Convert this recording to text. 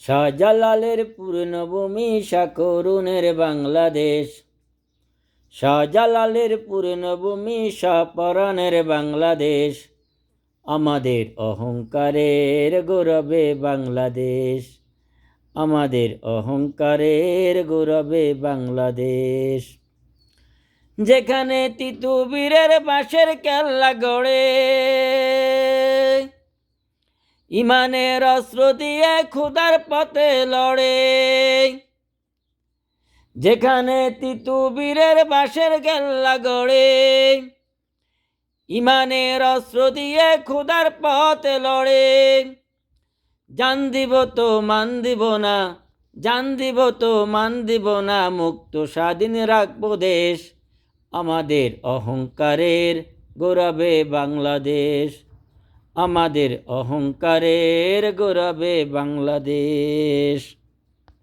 শাহজালালের পূর্ণভূমি শাহকরুণের বাংলাদেশ। শাহজালালের পূর্ণভূমি শাহপরাণের বাংলাদেশ। আমাদের অহংকারের গৌরবে বাংলাদেশ। আমাদের অহংকারের গৌরবে বাংলাদেশ। যেখানে তিতুবীরের বাঁশের কেল্লা গড়ে, ইমানের অস্ত্র দিয়ে ক্ষুধার পথে লড়ে। যেখানে তিতুবীরের বাঁশের কেল্লা গড়ে, ইমানের অস্ত্র দিয়ে ক্ষুধার পথে লড়ে। জান দিব তো মান দিব না, জান দিব তো মান দিব না, মুক্ত স্বাধীন রাখবো দেশ। আমাদের অহংকারের গৌরবে বাংলাদেশ। আমাদের অহংকারের গৌরবে বাংলাদেশ।